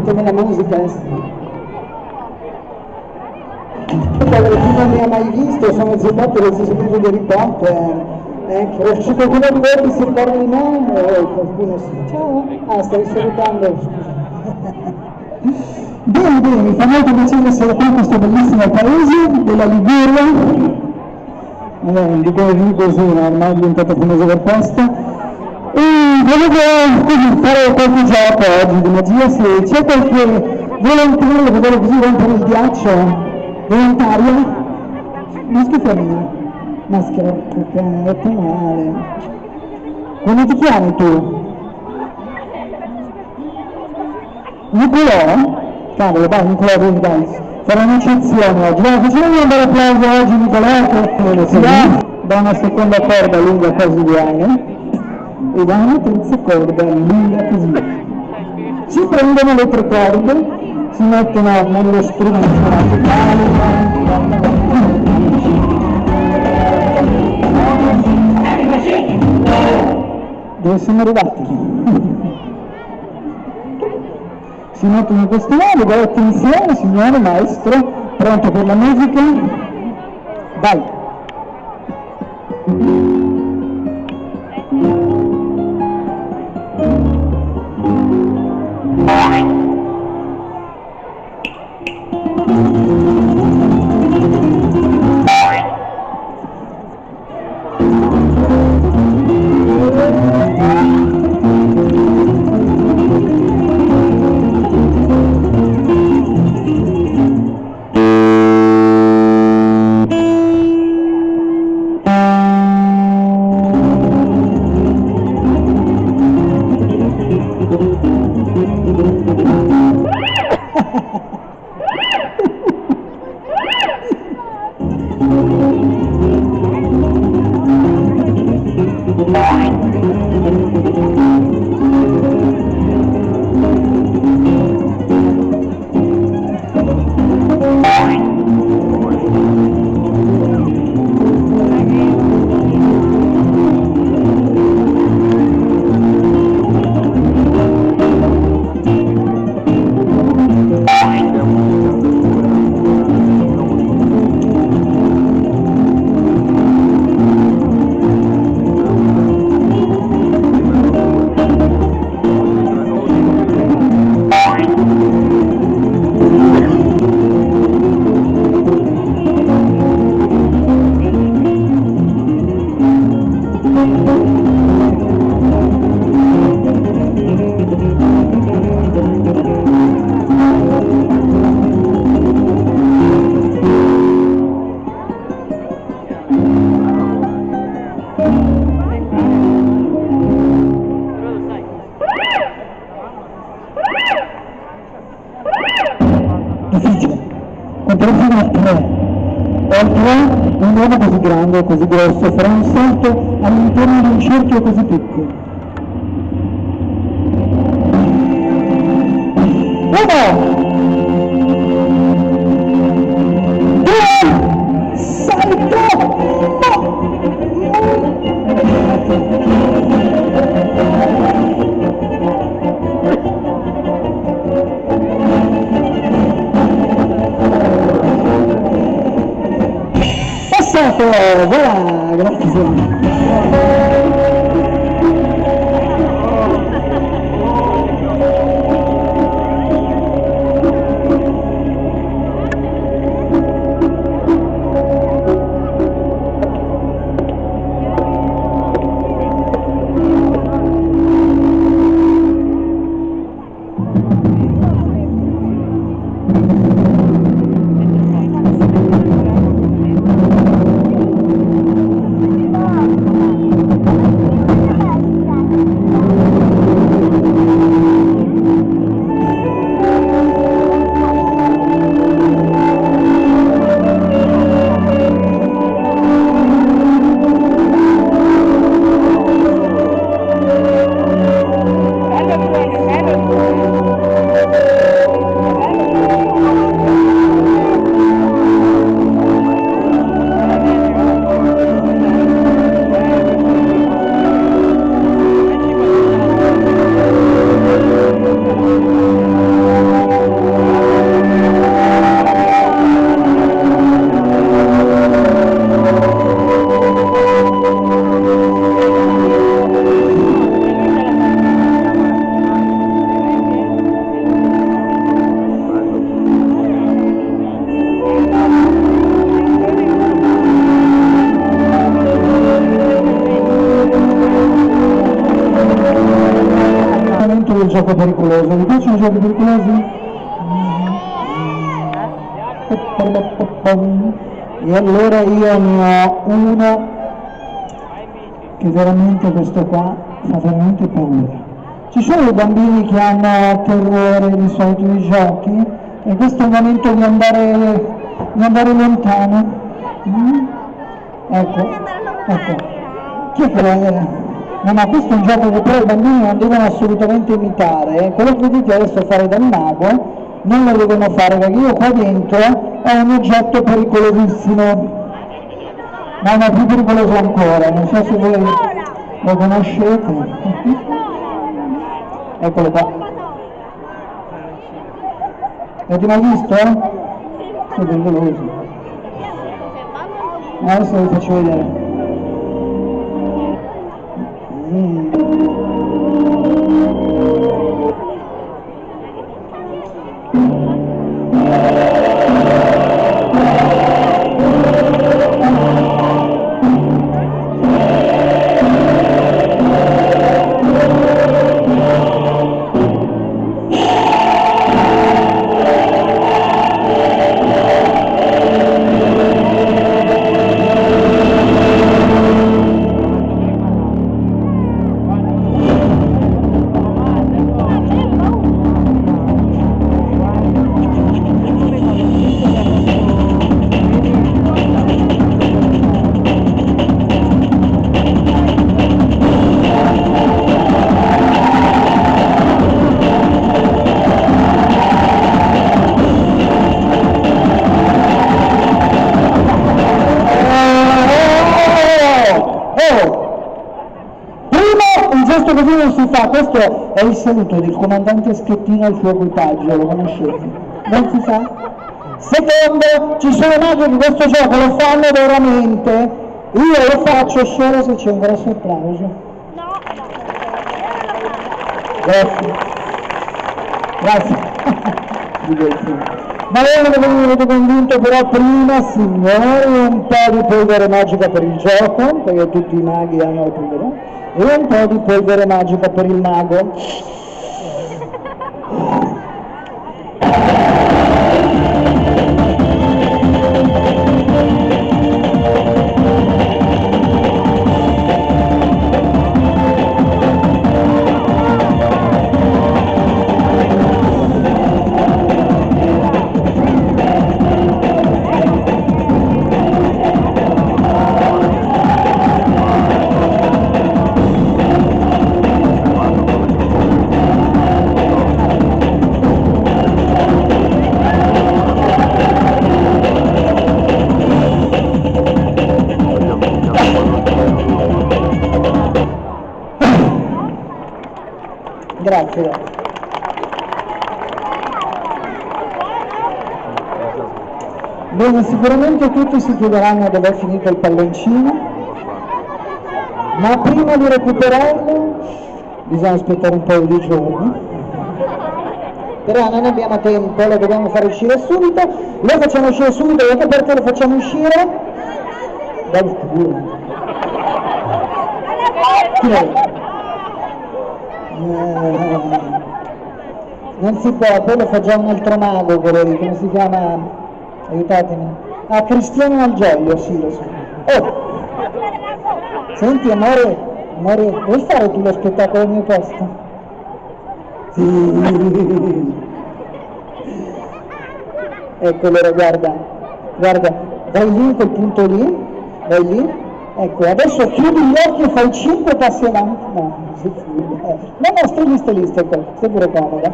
tanto nella musica. Quello che non mi ha mai visto sono zoppato del stesso libro di Harry Potter. C'è qualcuno di voi che si ricorda di me? Qualcuno sì. Ciao. Ah, stai salutando, scusa. Bene, bene, mi fa molto piacere essere qua in questo bellissimo paese della Liguria. Dico così, ormai è diventata famosa per questo. E volevo fare qualche gioco oggi di magia, se c'è qualche volontario che vuole così rompere il ghiaccio, volontario? Maschio o femmina? Maschio, perché mi hai detto male. Come ti chiami tu? Nicolò? Cavolo, dai Nicolò, dai, farò un'eccezione oggi. Dai, facciamo un bel applauso oggi Nicolò, che si da una seconda corda lunga così viene e da una terza corda lunga così. Si prendono le tre corde, si mettono nello strumento musicale. Dove siamo arrivati? Si mettono in questo modo, vai, attenzione signore maestro, pronto per la musica? Vai! Un uomo così grande, così grosso, farà un salto all'interno di un cerchio così piccolo. Uno! Due! Salto! Passato! Voilà! Grazie! il gioco pericoloso. Vi piacciono i giochi pericolosi? E allora io ne ho uno che veramente, questo qua fa veramente paura. Ci sono dei bambini che hanno terrore di solito nei giochi e questo è il momento di andare lontano. Ecco. Chi è che no, ma questo è un gioco che però i bambini non devono assolutamente imitare. Quello che dite adesso fare dal mago non lo devono fare, perché io qua dentro ho un oggetto pericolosissimo. Ma è più pericoloso ancora, non so se voi lo conoscete. Eccolo qua. L'avete mai visto? È pericoloso. Adesso vi faccio vedere. Così non si fa, questo è il saluto del comandante Schettino al suo equipaggio, lo conoscete? Non si fa? Secondo, ci sono maghi che questo gioco lo fanno veramente, io lo faccio solo se c'è un grosso applauso. Grazie. Ma voi avete convinto, però prima, signori, un po' di polvere magica per il gioco, perché tutti i maghi hanno la polvere. E un po' di polvere magica per il mago. Grazie. Bene, sicuramente tutti si chiederanno dove è finito il palloncino, ma prima di recuperarlo bisogna aspettare un paio di giorni. Però non abbiamo tempo, lo dobbiamo fare uscire subito, lo facciamo uscire subito, vedete perché lo facciamo uscire? Dai culo. Chi è? Non si può, poi lo fa già un altro mago, quello lì, come si chiama? Aiutatemi. Ah, Cristiano Malgioglio, sì, lo so. Oh! Senti, amore, vuoi fare tu lo spettacolo al mio posto? Sì. Ecco, allora guarda, vai lì in quel punto lì, vai lì. Ecco, adesso chiudi gli occhi e fai 5 passi avanti. No, si chiude. No, stai lì, stai pure comoda.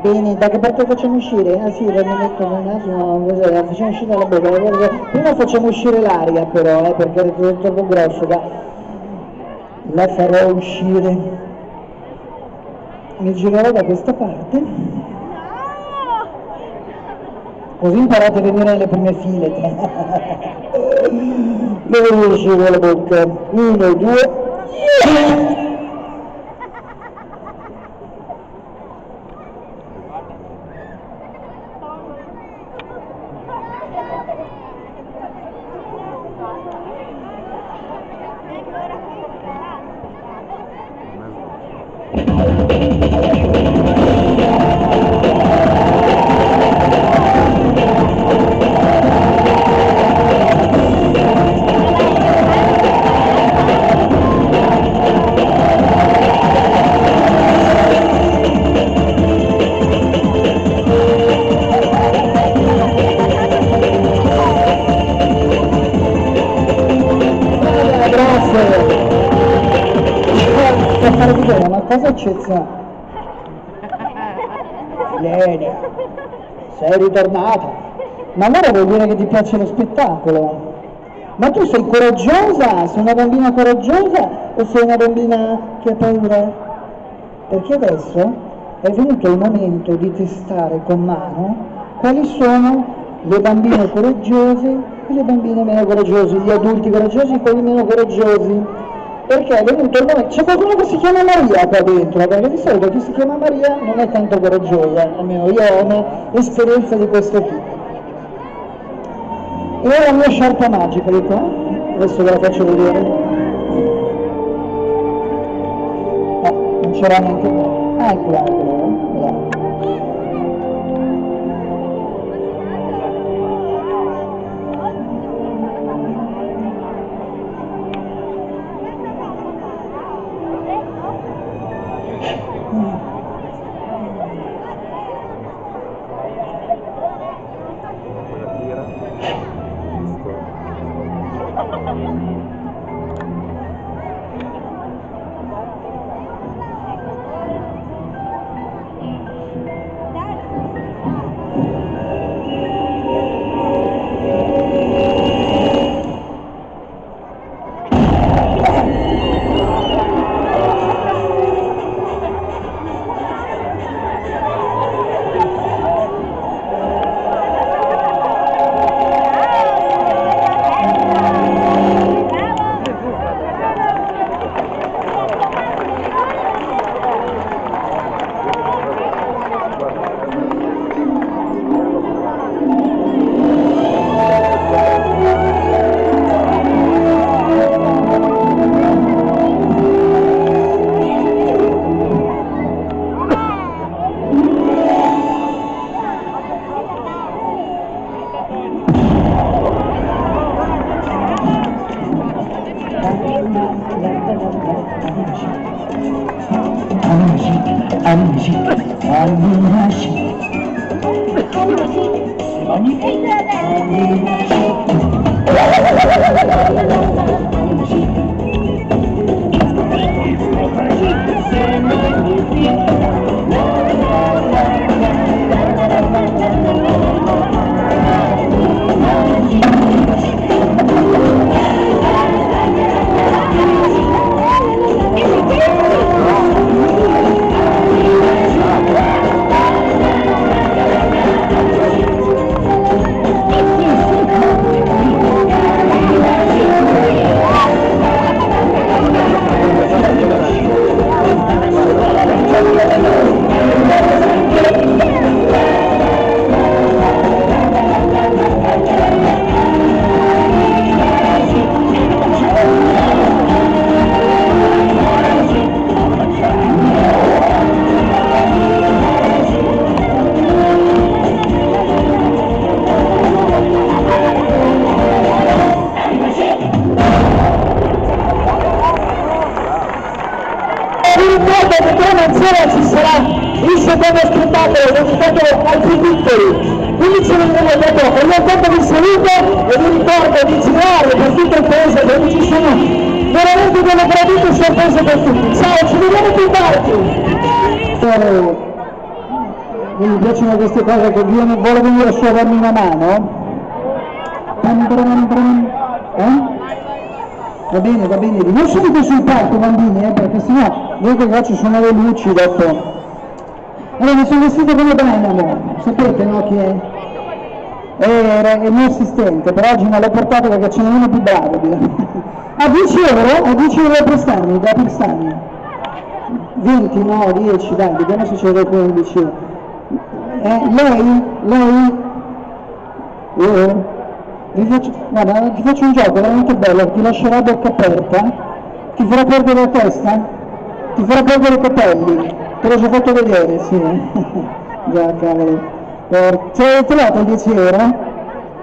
Bene, da che parte facciamo uscire? Ah sì, lo metto nel naso, no, la facciamo uscire dalla bocca. Prima facciamo uscire l'aria però, perché è troppo grosso. La farò uscire. Mi girerò da questa parte. Così imparate a venire nelle prime file. Dove riesci con la bocca? 1, 2. Una cosa eccezionale. Lenia, sei ritornata. Ma allora vuol dire che ti piace lo spettacolo? Ma tu sei coraggiosa? Sei una bambina coraggiosa o sei una bambina che ha paura? Perché adesso è venuto il momento di testare con mano quali sono le bambine coraggiose e le bambine meno coraggiose, gli adulti coraggiosi e quelli meno coraggiosi. Perché è venuto il momento, c'è qualcuno che si chiama Maria qua dentro, perché di solito chi si chiama Maria non è tanto coraggiosa, almeno io ho un'esperienza di questo tipo. E ho la mia sciarpa magica di qua, adesso ve la faccio vedere. No, non c'era neanche qua. Ah, eccola, eccola. Ci sarà il secondo spettacolo dedicato ai più piccoli, quindi ci vedremo dopo. E io intanto vi saluto e vi ricordo di girare per tutto il paese perché ci sono veramente delle gradite sorprese per tutti. Ciao, ci vediamo più tardi! Mi piacciono queste cose che vuole venire a suonarmi una mano? Va bene, non subito sul palco bambini, perché sennò vedete che qua ci sono le luci dopo. Allora mi sono vestito come Dynamo, sapete no chi è? Era il mio assistente, però oggi non l'ho portato perché ce n'è uno più bravo. A 10 euro da prestare. 20, no, 10, dai, vediamo se c'è qualcuno 10 euro. Guarda, ti faccio un gioco veramente bello, ti lascerò a bocca aperta, ti farà perdere la testa, ti farà perdere i capelli. Te l'ho già fatto vedere, sì. Già, cavolo. Ce l'hai trovato il 10 euro?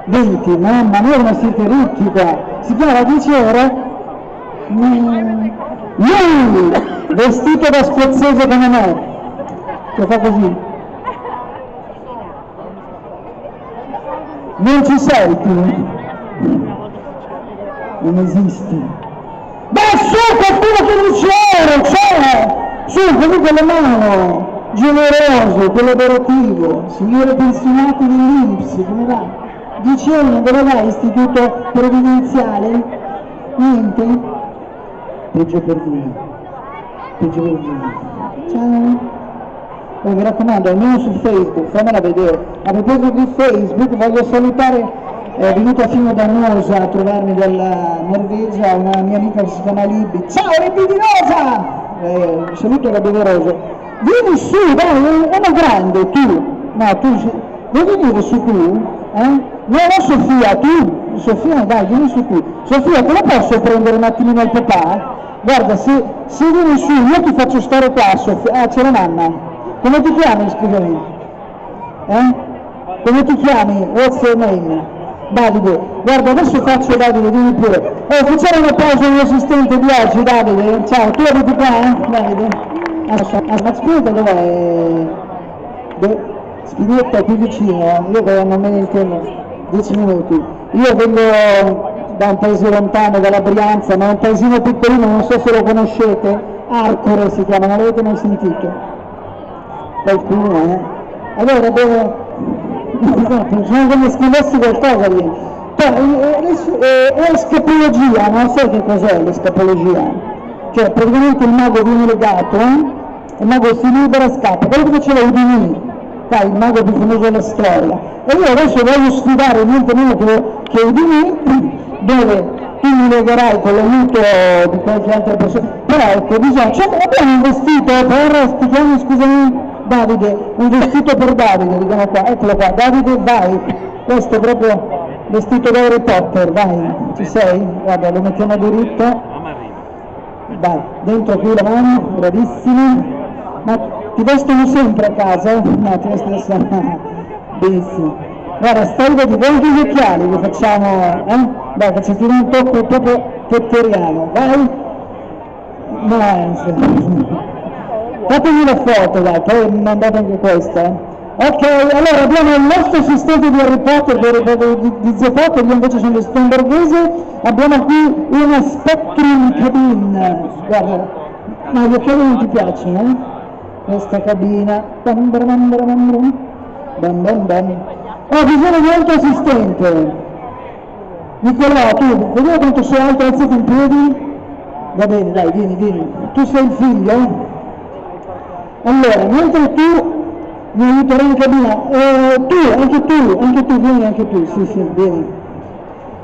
20, mamma mia, come siete ricchi qua. Si chiama 10 euro? Lui, vestito da scozzese come me, che fa così. Non ci sei tu? Non esisti. Beh, su, qualcuno che 10 euro, c'è! Su, comunque le mano, generoso, collaborativo, signore pensionato dell'Inps, come va? 10 euro, dove va? Istituto previdenziale? Niente? Peggio per voi, peggio per voi. Ciao. Oh, mi raccomando, almeno su Facebook, fammela vedere. A proposito di Facebook, voglio salutare, è venuta fino da Nosa a trovarmi dalla Norvegia una mia amica che si chiama Libby. Ciao Libby di Nosa! Saluto da doveroso. Vieni su, dai, uno grande, tu. No, tu, vuoi venire su tu? No, Sofia, tu. Sofia, dai, vieni su tu. Sofia, te la posso prendere un attimino il papà? Guarda, se vieni su, io ti faccio stare qua, Sofia. Ah, c'è la mamma. Come ti chiami, scusami? Come ti chiami? What's your name? Davide. Guarda, adesso faccio Davide, vieni pure. Facciamo una pausa all'assistente di oggi, Davide. Ciao, tu abiti qua, Davide? Ma Spinetta dov'è? Spinetta è più vicino, io non me ne intendo. 10 minuti. Io vengo da un paese lontano, dalla Brianza, ma è un paesino piccolino, non so se lo conoscete, Arcore si chiama, non l'avete mai sentito? Qualcuno, Allora dove... sono come scrivessi qualcosa lì. È scapologia, non so che cos'è l'escapologia. Cioè praticamente il mago viene legato, il mago si libera e scappa, quello che faceva Houdini, il mago più famoso della storia. E io adesso voglio sfidare niente meno che Houdini, dove tu mi legherai con l'aiuto di qualche altra persona. Però ecco, bisogna, abbiamo un vestito per, ti chiami, scusami, Davide, un vestito per Davide, vediamo qua, eccolo qua, Davide vai, questo è proprio vestito da Harry Potter, vai, ci sei? Guarda, lo mettiamo diritto, vai, dentro qui la mano, bravissimo, ma ti vestono sempre a casa? No, ti vestono sempre, benissimo, guarda, stai vedi, guarda gli occhiali che facciamo, dai, facciamo un tocco proprio tetteriano, vai, nice. Fatemi la foto, dai, poi mandate anche questa. Ok, allora abbiamo il nostro assistente di Harry Potter, di Zio Potter, io invece sono di Stomborghese, abbiamo qui una Spectrum cabina, guarda, ma gli occhiali non ti piacciono, Questa cabina, bam bam bam bam bam bam bam. Ho bisogno di un altro assistente. Nicolò, tu, vediamo quanto sei alto, alzati in piedi. Va bene, dai, vieni. Tu sei il figlio? Allora, mentre tu mi aiuterai in cabina, anche tu, vieni anche tu, sì, vieni.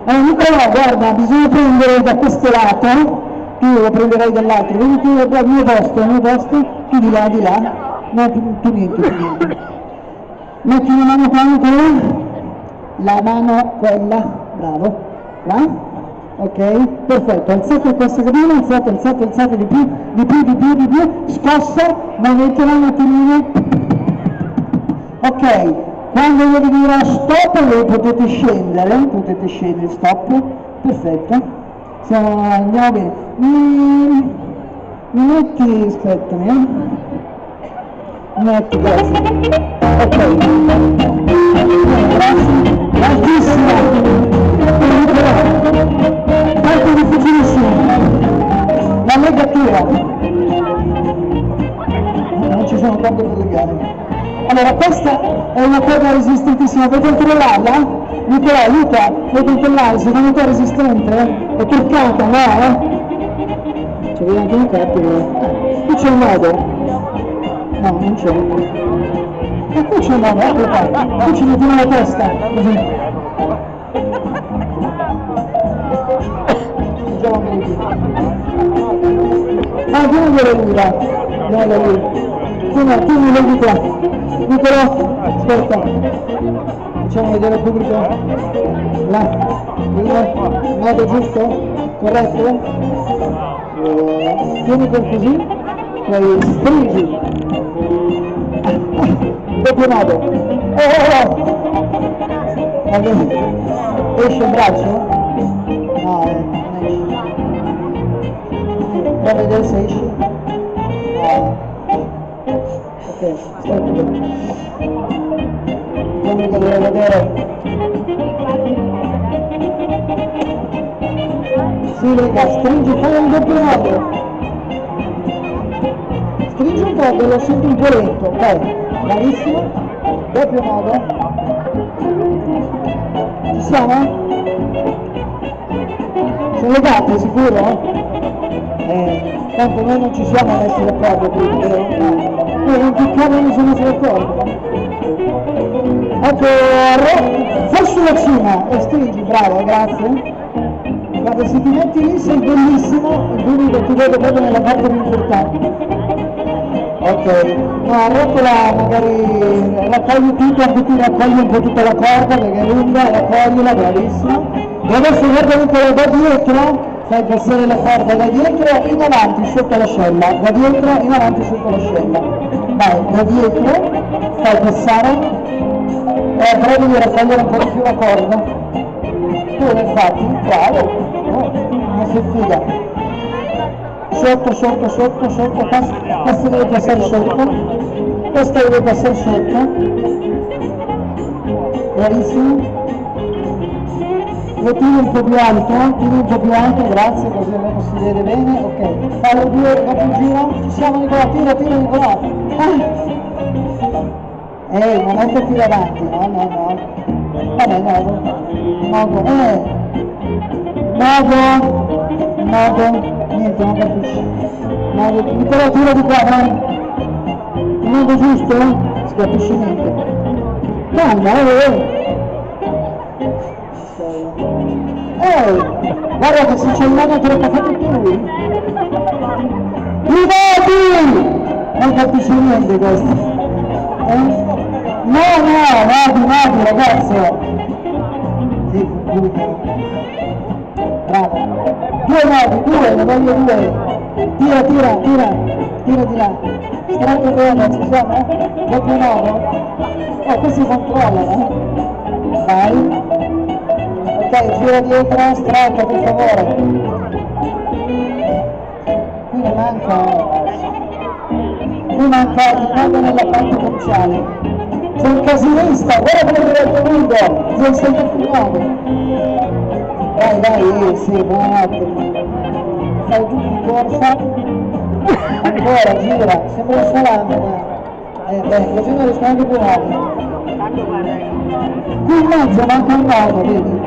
Allora Nicolò, guarda, bisogna prendere da questo lato, tu lo prenderai dall'altro, vieni tu al mio posto, tu di là, no, tu niente. Metti una mano qua, Nicolò, la mano quella, bravo, là, ok, perfetto, alzate questa cabina, alzate di più, scossa, muovetela un attimino, ok, quando io vi dirò stop voi potete scendere, stop, perfetto, andiamo bene, mi metti, aspettami, metti questo, ok, altissima, parte difficilissimo, la legatura, non ci sono corde per legare. Allora questa è una corda resistentissima, puoi controllarla? Nicolò, aiuta, puoi controllare, secondo te è resistente? È truccata, no? C'è anche un capo, qui c'è un modo, no, non c'è, e qui c'è un modo, ecco qua, qui ci mettiamo la testa, così. Vieni da lui, tu mi leggi qua. Nicolò, aspetta, facciamo vedere al pubblico, là, modo giusto, corretto, tieni per così, poi stringi, doppio nodo. Esce il braccio? No, non esce. Prova a vedere se esce. Ok, sta bene. Fammi vedere. Sì, raga, stringi, fai un doppio nodo. Stringi un po', che lo sento un po' lento, ok? Bravissimo. Doppio nodo. Ci siamo? Sono legate, sicuro? Tanto noi non ci siamo messi d'accordo, quindi noi non toccare nessuno si d'accordo. Ecco, fai sulla cima e stringi, bravo, grazie. Guarda, se ti metti lì sei bellissimo, l'unico ti vedo proprio nella parte più importante. Ok, no, arrotola magari raccogli tutto, anche tu raccogli un po' tutta la corda perché è lunga, raccoglila, bravissimo. E adesso guarda un po' da dietro, fai passare la corda da dietro in avanti sotto l'ascella, da dietro in avanti sotto l'ascella. Vai, da dietro, fai passare, provi di raccogliere un po' di più la corda. Tu infatti, bravo, ma sei figa. Sotto, questo deve passare sotto, questo deve passare sotto, bravissimo. Lo tiro un po' più alto, grazie, così almeno si vede bene, ok. Fallo due, dopo il giro, ci siamo Nicolò, tira Nicolò. Non è che tira avanti, no. Vabbè, nodo, niente, non capisci. Nicolò, tira di qua, dai. Nodo giusto? Si capisce niente. Calma, guarda che se c'è il nodo te lo fa tutto lui. I nodi! Non capisce niente questo. No, nodi, ragazzo. Sì, bravo. Due nodi, ne voglio due. Tira di là. Stretto bene, ci siamo? Doppio nodo? Questi controllano. Vai. Ok, gira dietro, stretto per favore. Qui manca il nodo nella parte cruciale. C'è un casinista, guarda come deve il lungo, sei sempre più nodo. Dai, sì, buono. Fai giù di corsa. Ancora, gira, sembra un salame. Così non riesco anche più nodo. Qui in mezzo manca un nodo, vedi?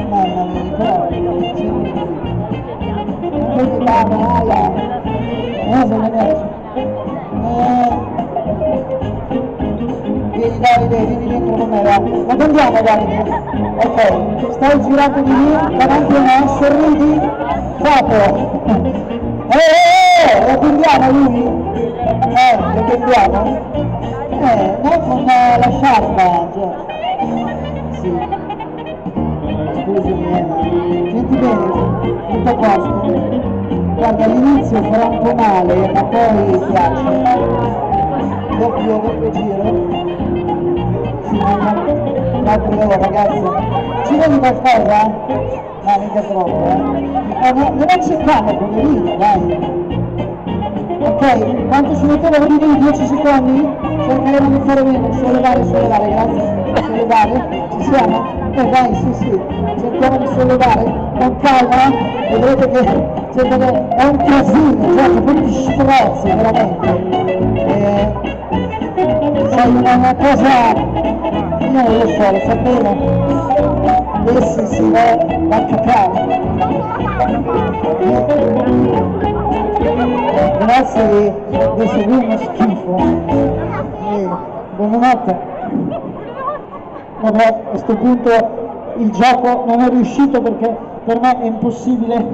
Mamma mia, però quindi parla, vieni Davide, vieni dentro con me, va. Ma andiamo Davide? Ok, stai girando di lì, davanti a me, sorridi, capo. Lo prendiamo lui? Lo prendiamo? Noi con la sciarpa, cioè. Sì. Scusami, ma senti bene, tutto a posto. Guarda, all'inizio farà un po' male, ma poi piace. Doppio giro. Sì, l'altro devo, ragazzi. Ci vedi qualcosa? No, mica troppo, non cercare, poverino, dai. Ok, quanto ci metteva di 10 secondi? Cercheremo di fare meno, sollevare, grazie. Sollevare, ci siamo? Dai, sì, cerchiamo di sollevare con calma, vedrete che è un casino, cioè che poi ti strozzi veramente. Sai una cosa, io non lo so, lo sapevo, si va a cacare. Grazie di seguire uno schifo. Buonanotte. Vabbè, a questo punto il gioco non è riuscito perché per me è impossibile.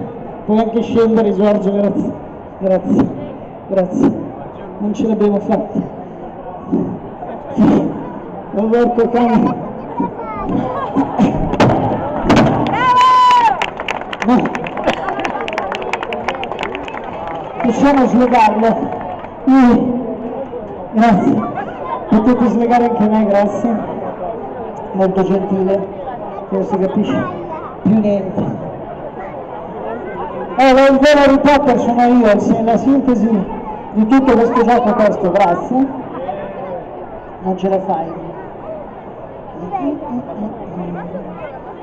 Puoi anche scendere Giorgio, grazie. Non ce l'abbiamo fatta. Roberto Cani. No. lasciamo sliegarlo. Grazie. Potete slegare anche me, grazie. Molto gentile, non si capisce più niente. Il vero Harry Potter sono io, se la sintesi di tutto questo gioco è questo, grazie. Non ce la fai.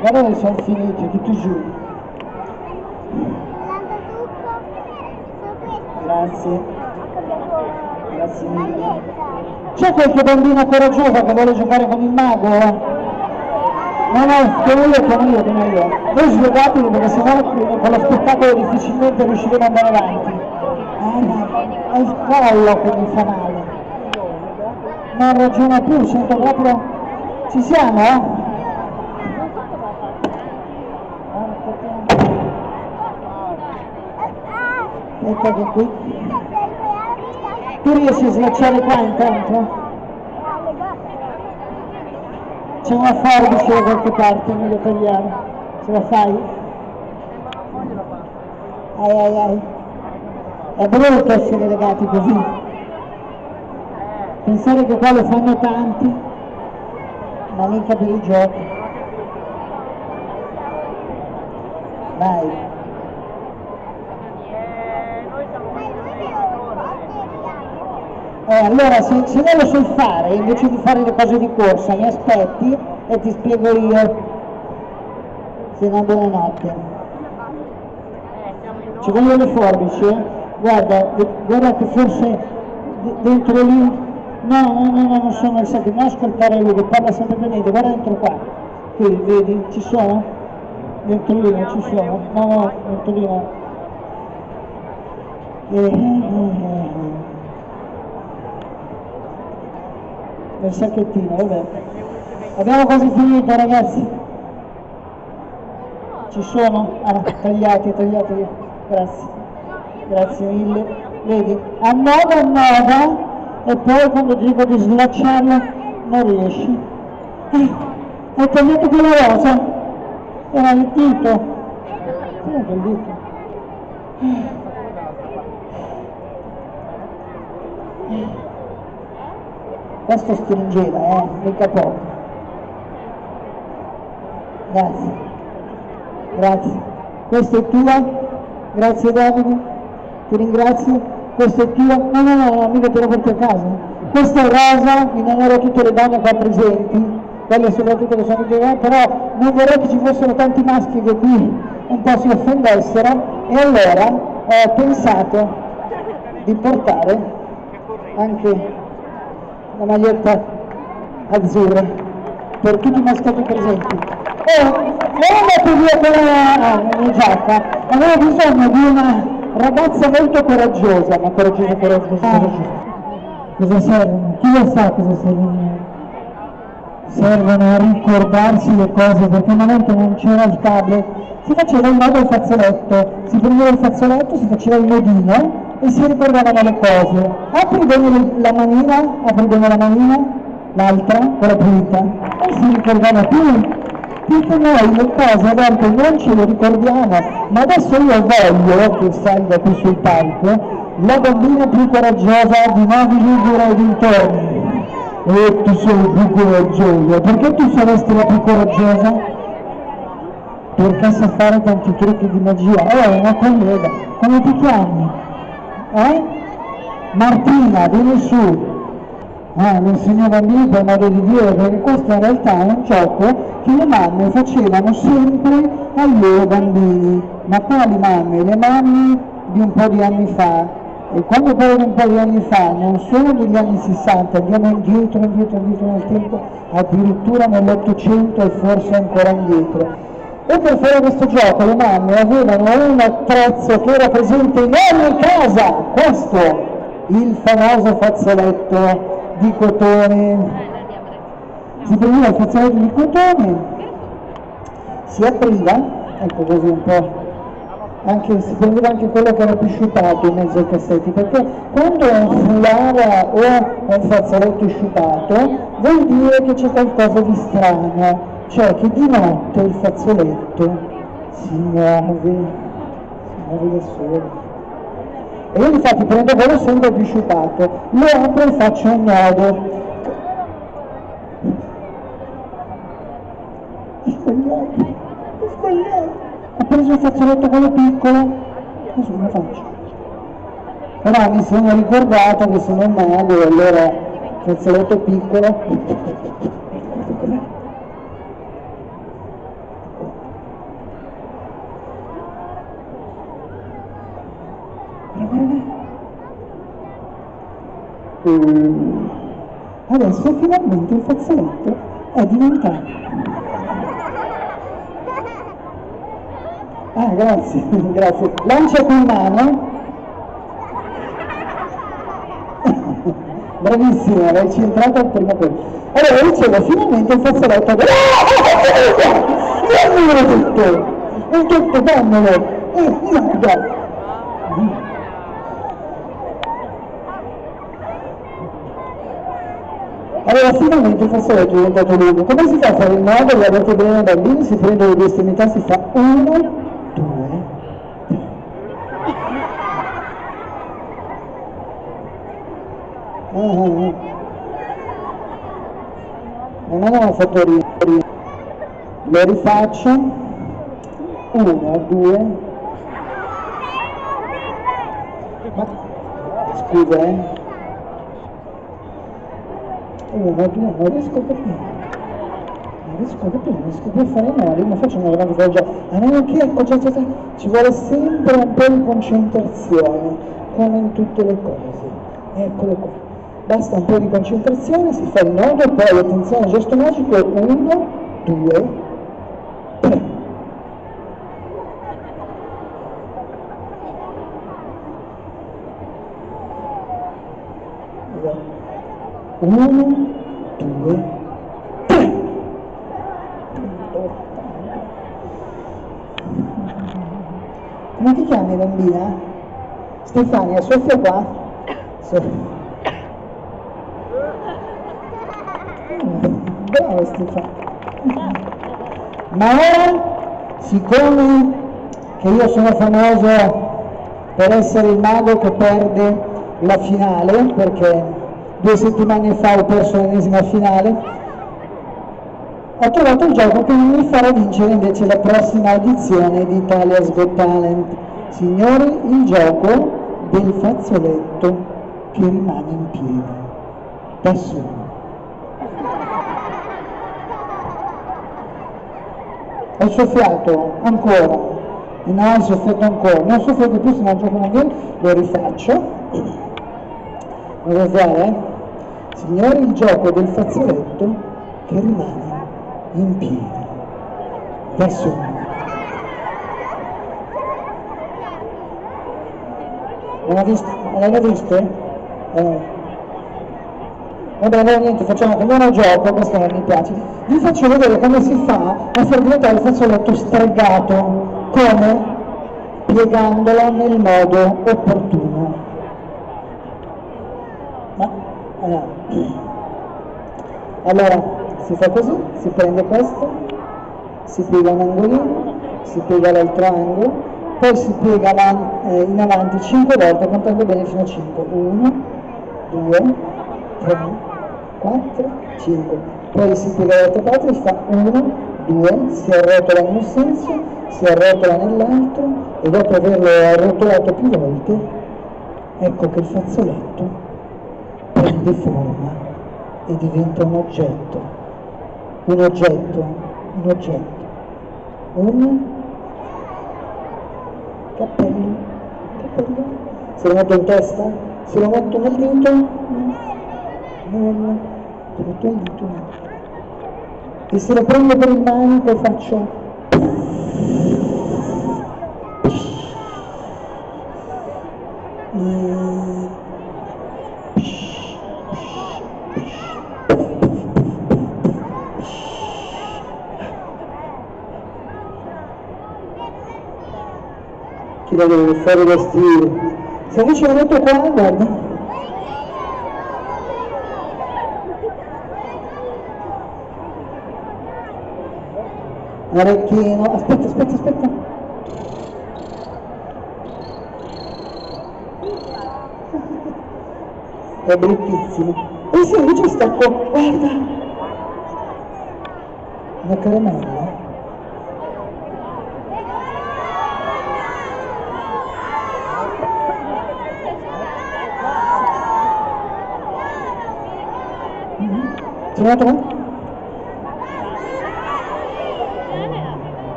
Guarda che sono finiti, tutti giù. Grazie. Grazie mille. C'è qualche bambina coraggiosa che vuole giocare con il mago? No, chiamo io. Voi sliegatevi perché sennò con lo spettacolo difficilmente riusciremo ad andare avanti. È il collo che mi fa male. Non ragiona più, sento proprio... Ci siamo? Aspetta che qui... Tu riesci a slacciare qua intanto? C'è una forbice da qualche parte, meglio tagliare. Ce la fai? Ai. È brutto essere legati così. Pensare che qua lo fanno tanti, ma mica per i giochi. Vai. Allora se non lo sai fare, invece di fare le cose di corsa, mi aspetti e ti spiego io. Se no, buonanotte. Ci vogliono le forbici? Guarda che forse dentro lì... No, non sono il secco, non ascoltare lui che parla sempre per niente, guarda dentro qua. Qui, vedi, ci sono? Dentro lì non ci sono? No, dentro lì no. Nel sacchettino, vabbè. Abbiamo quasi finito, ragazzi. Ci sono? Tagliati, grazie mille. Vedi, annoda e poi quando dico di slacciarlo non riesci. Hai tagliato quella rosa? Era il dito. Sì, il dito. Questo stringeva, mica poco. Grazie. Questa è tua? Grazie Davide, ti ringrazio. Questa è tua? No, mica te la porti a casa. Questa è rosa, in onore a tutte le donne qua presenti, quelle soprattutto che sono di però non vorrei che ci fossero tanti maschi che qui un po' si offendessero, e allora ho pensato di portare anche la maglietta azzurra per tutti i mascotti presenti. Non andate via con la mia giacca, avevo bisogno di una ragazza molto coraggiosa, ma coraggiosa. Cosa servono? Chi lo sa cosa servono? Servono a ricordarsi le cose, perché una volta non c'era il tablet, si faceva il nodo al fazzoletto, si prendeva il fazzoletto, si faceva il nodino e si ricordavano le cose. Apri bene la manina, l'altra, quella pulita, e si ricordava più. Perché noi le cose a volte non ce le ricordiamo, ma adesso io voglio che salga qui sul palco la bambina più coraggiosa di Novi Ligure e dintorni. E tu sei più coraggiosa, perché tu saresti la più coraggiosa? Perché sa fare tanti trucchi di magia. È una collega, come ti chiami? Martina, vieni su. Lo insegno ai bambini per modo di dire, perché questo in realtà è un gioco che le mamme facevano sempre ai loro bambini. Ma quali mamme? Le mamme di un po' di anni fa. E quando parlo di un po' di anni fa, non solo negli anni 60, andiamo indietro nel tempo, addirittura nell'800 e forse ancora indietro. E per fare questo gioco le mamme avevano un attrezzo che era presente in ogni casa, questo, il famoso fazzoletto di cotone. Si prendeva il fazzoletto di cotone, si apriva, ecco così un po', si prendeva anche quello che era più sciupato in mezzo ai cassetti, perché quando è un foulard o un fazzoletto sciupato vuol dire che c'è qualcosa di strano, cioè che di notte il fazzoletto si muove da solo. E io infatti prendo quello sempre più sciupato, lo apro e faccio un nodo. Ho sbagliato, ho preso il fazzoletto quello piccolo, adesso come faccio? Però mi sono ricordato che sono un mago e allora il fazzoletto piccolo. Adesso finalmente il fazzoletto è diventato. Ah, grazie, grazie. Lancia con mano. Bravissima, l'hai centrato al primo tempo. Allora dicevo, finalmente il fazzoletto. Dammelo tutto, dammelo. Guarda. Allora finalmente il fazzoletto è diventato lungo. Come si fa a fare il nodo? Guardate bene bambini, si prende le due estremità, si fa 1, 2, 3. Non ho fatto ridere. Lo rifaccio. 1, 2. Ma scusa, 1, 2, non riesco a capire. Non riesco più a fare nodi, ma faccio una grande cosa. A meno che, ecco, ci vuole sempre un po' di concentrazione, come in tutte le cose. Eccolo qua. Basta un po' di concentrazione, si fa il nodo, poi attenzione, gesto magico, 1, 2, 3. Uno, 2, 3. Come ti chiami, bambina? Stefania, soffia qua. Bravo Stefania. Ma ora, siccome che io sono famoso per essere il mago che perde la finale, perché 2 settimane fa ho perso l'ennesima finale, ho trovato il gioco che mi farà vincere invece la prossima audizione di Italia's Got Talent. Signori, il gioco del fazzoletto che rimane in piedi da solo. Ho soffiato ancora, no, ho soffiato ancora, non ho soffiato più, se non gioco ancora, lo rifaccio. Lo devo fare? Signori, il gioco del fazzoletto che rimane in piedi da solo. L'avete visto? Vabbè, no, niente, facciamo come uno gioco, questo non mi piace. Vi faccio vedere come si fa a far diventare il fazzoletto stregato, come piegandolo nel modo opportuno. Allora, si fa così, si prende questo, si piega un angolino, si piega l'altro angolo, poi si piega in avanti 5 volte, contando bene fino a 5. 1, 2, 3, 4, 5. Poi si piega dall'altra parte e si fa 1, 2, si arrotola in un senso, si arrotola nell'altro e dopo averlo arrotolato più volte, ecco che il fazzoletto prende forma e diventa un oggetto, un cappello, se lo metto in testa, se lo metto nel dito, se lo metto nel dito, e se lo prendo per il manico faccio chi la deve fare da stile. Se invece lo metto qua, guarda, orecchino, aspetta, è bruttissimo. E se invece stacco, guarda, una caramella. Trovato?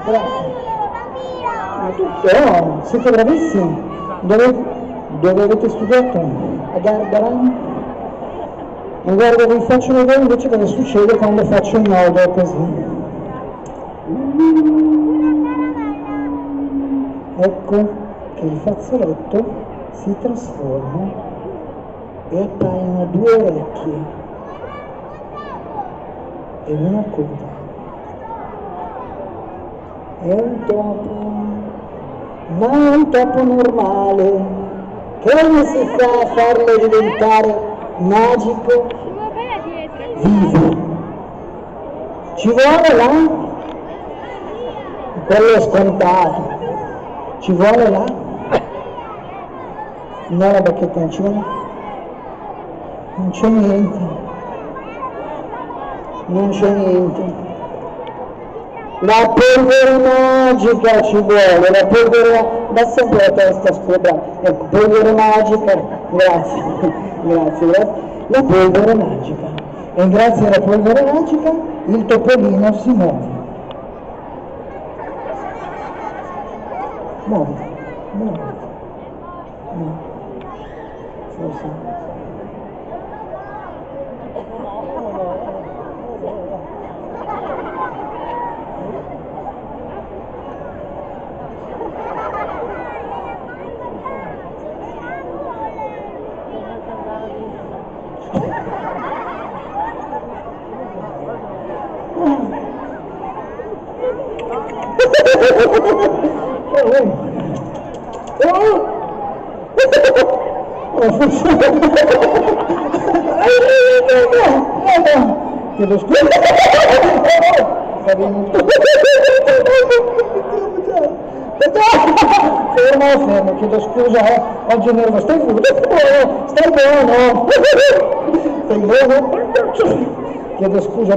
Bravo. Ma tutto, oh, siete bravissimi. Dove avete studiato? A Gargara? Ma guarda, vi faccio vedere invece cosa succede quando faccio un nodo così. Ecco che il fazzoletto si trasforma e appaiono due orecchie e una coda. È un topo, ma è un topo normale. Come si fa a farlo diventare magico? Vivo. Ci vuole là? Quello è scontato. Ci vuole là? No, la bacchetta non ci vuole? Non c'è niente. Non c'è niente. La polvere magica ci vuole, la polvere, da sempre la testa, scusa, ecco, polvere magica, grazie, grazie, la polvere magica. E grazie alla polvere magica il topolino si muove. Muove, muove, muove. Forse. Chiedo scusa. Fermo, chiedo scusa, oggi è nervoso, stai buono, stai buono, stai buono, chiedo scusa,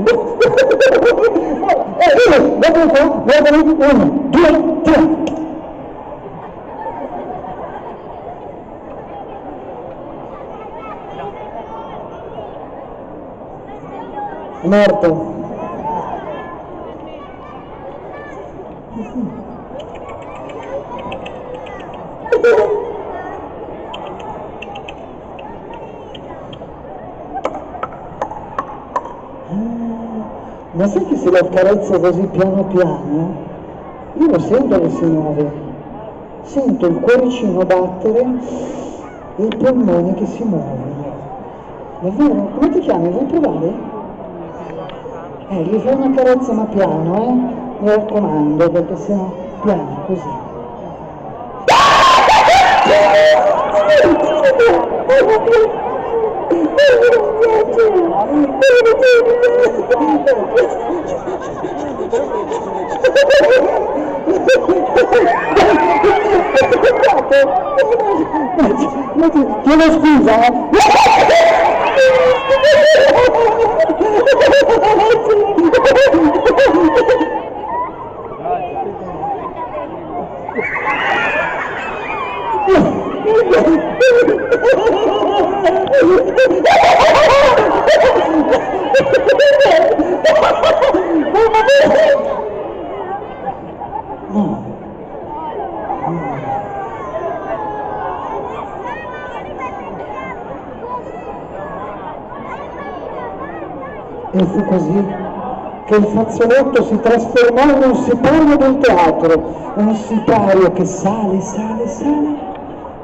guardami, 1, 2, 3. Morto. Ma sai che se lo accarezzo così piano piano, io lo sento che si muove, sento il cuoricino battere e il polmone che si muove. Davvero? Come ti chiami? Vuoi provare? Gli fai una carezza ma piano, mi raccomando, perché sennò piano, così. Chiedo scusa, E fu così che il fazzoletto si trasformò in un sipario del teatro, un sipario che sale, sale, sale,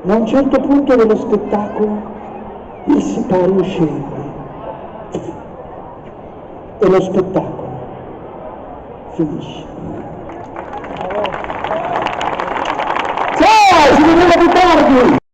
ma a un certo punto dello spettacolo il sipario scende e lo spettacolo finisce. Ciao, ci vediamo più tardi!